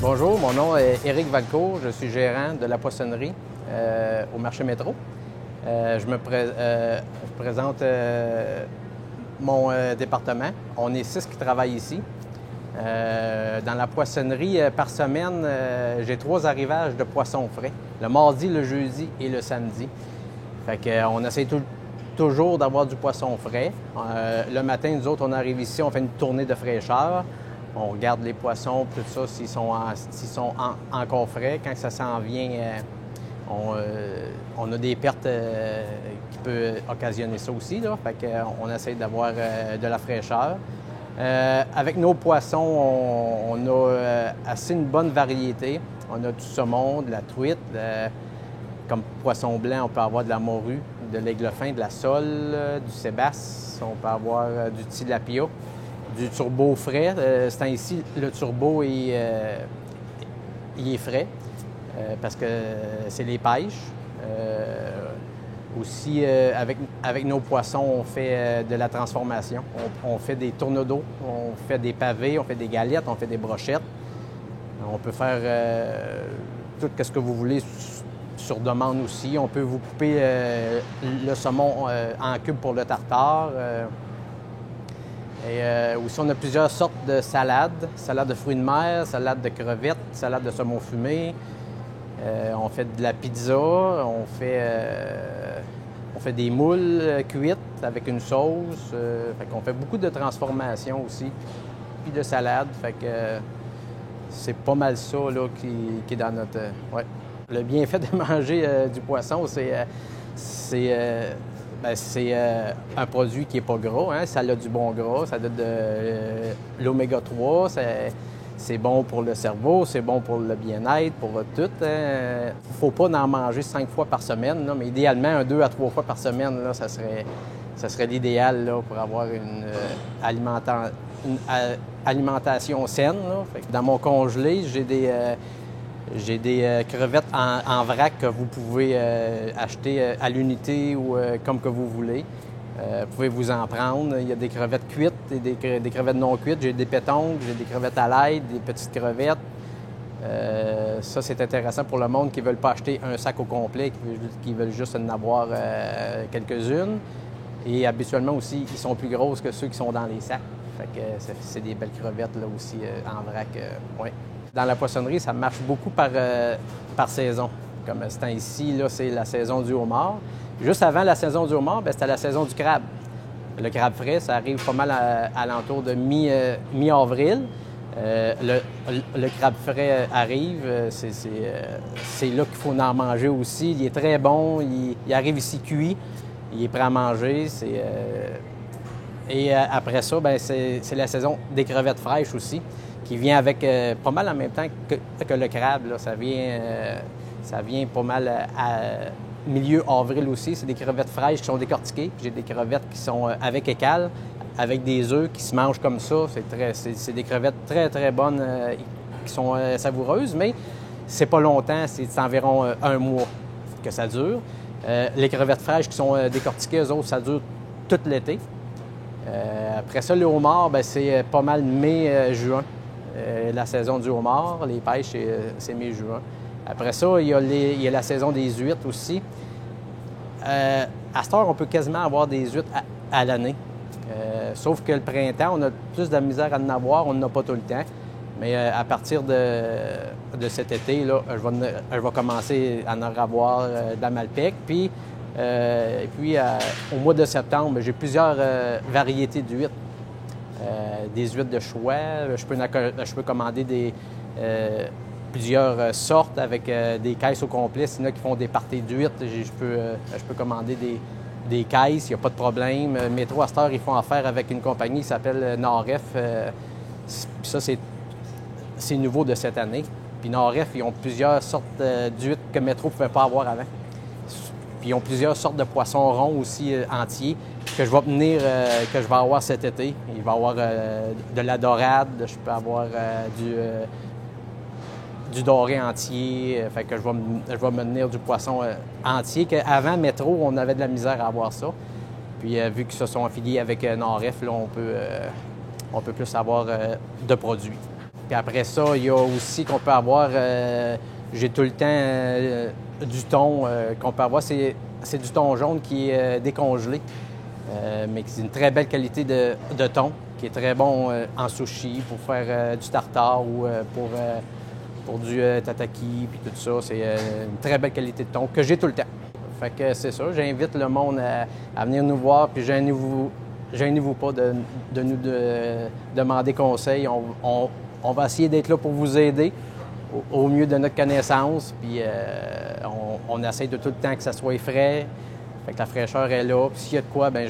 Bonjour, mon nom est Éric Valcourt, je suis gérant de la poissonnerie au marché Métro. Je présente mon département. On est 6 qui travaillent ici. Dans la poissonnerie, par semaine, j'ai 3 arrivages de poissons frais, le mardi, le jeudi et le samedi. Fait qu'on essaie toujours d'avoir du poisson frais. Le matin, nous autres, on arrive ici, on fait une tournée de fraîcheur. On regarde les poissons, tout ça, s'ils sont encore frais. Quand ça s'en vient, on a des pertes qui peuvent occasionner ça aussi. Là. Fait qu'on essaie d'avoir de la fraîcheur. Avec nos poissons, on a assez une bonne variété. On a du saumon, de la truite. Comme poisson blanc, on peut avoir de la morue, de l'aigle fin, de la sole, du sébasse. On peut avoir du tilapia. Du turbo frais. Ce temps-ci, le turbo il est frais parce que c'est les pêches. Aussi, avec nos poissons, on fait de la transformation. On fait des tourneaux d'eau, on fait des pavés, on fait des galettes, on fait des brochettes. On peut faire tout ce que vous voulez sur demande aussi. On peut vous couper le saumon en cubes pour le tartare. Et aussi, on a plusieurs sortes de salades. Salade de fruits de mer, salade de crevettes, salade de saumon fumé. On fait de la pizza, on fait des moules cuites avec une sauce. Fait qu'on fait beaucoup de transformations aussi, puis de salade. Fait que c'est pas mal ça là, qui est dans notre... Ouais. Le bienfait de manger du poisson, c'est un produit qui n'est pas gras, hein? Ça a du bon gras, ça a de l'oméga 3, c'est bon pour le cerveau, c'est bon pour le bien-être, pour tout. Il ne faut pas en manger 5 fois par semaine, là, mais idéalement, 2 à 3 fois par semaine, là, ça serait l'idéal là, pour avoir une alimentation saine. Là. Fait que dans mon congelé, j'ai des crevettes en vrac que vous pouvez acheter à l'unité ou comme que vous voulez. Vous pouvez vous en prendre. Il y a des crevettes cuites et des crevettes non cuites. J'ai des pétoncles, j'ai des crevettes à l'ail, des petites crevettes. Ça, c'est intéressant pour le monde qui ne veulent pas acheter un sac au complet, qui veulent juste en avoir quelques-unes. Et habituellement aussi, ils sont plus grosses que ceux qui sont dans les sacs. Fait que c'est des belles crevettes là aussi en vrac. Ouais. Dans la poissonnerie, ça marche beaucoup par saison. Comme ce temps-ci, là, c'est la saison du homard. Juste avant la saison du homard, c'était la saison du crabe. Le crabe frais, ça arrive pas mal à l'entour de mi-avril. Le crabe frais arrive, c'est là qu'il faut en manger aussi. Il est très bon, il arrive ici cuit, il est prêt à manger. Et après ça, c'est la saison des crevettes fraîches aussi, qui vient avec pas mal en même temps que le crabe. Là. Ça vient pas mal à milieu avril aussi. C'est des crevettes fraîches qui sont décortiquées. J'ai des crevettes qui sont avec écale, avec des œufs qui se mangent comme ça. C'est des crevettes très, très bonnes qui sont savoureuses, mais c'est pas longtemps. C'est environ un mois que ça dure. Les crevettes fraîches qui sont décortiquées, eux autres, ça dure tout l'été. Après ça, le homard, c'est pas mal mai-juin. La saison du homard, les pêches, c'est mai-juin. Après ça, il y a la saison des huîtres aussi. À cette heure, on peut quasiment avoir des huîtres à l'année. Sauf que le printemps, on a plus de la misère à en avoir, on n'en a pas tout le temps. Mais à partir de cet été, là, je vais commencer à en avoir de la malpec. Puis au mois de septembre, j'ai plusieurs variétés d'huîtres. Des huîtres de choix. Je peux commander plusieurs sortes avec des caisses au complet. S'il y en a qui font des parties d'huîtres, je peux commander des caisses, il n'y a pas de problème. Métro, à cette heure, ils font affaire avec une compagnie qui s'appelle Nord-F. Ça, c'est nouveau de cette année. Puis Nord-F, ils ont plusieurs sortes d'huîtres que Métro ne pouvait pas avoir avant. Puis ils ont plusieurs sortes de poissons ronds aussi entiers que je vais avoir cet été. Il va y avoir de la dorade, je peux avoir du doré entier. Fait que je vais me tenir du poisson entier. Qu'avant Métro, on avait de la misère à avoir ça. Puis vu qu'ils se sont affiliés avec Nord-F, là, on peut plus avoir de produits. Puis après ça, il y a aussi qu'on peut avoir, j'ai tout le temps du thon qu'on peut avoir. C'est du thon jaune qui est décongelé, mais c'est une très belle qualité de thon, qui est très bon en sushi pour faire du tartare ou pour du tataki, puis tout ça. C'est une très belle qualité de thon que j'ai tout le temps. Fait que c'est ça, j'invite le monde à venir nous voir, puis gênez-vous pas de nous demander conseil. On va essayer d'être là pour vous aider au mieux de notre connaissance, puis on essaie de tout le temps que ça soit frais, fait que la fraîcheur est là, puis s'il y a de quoi, bien,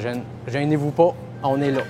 gênez-vous pas, on est là.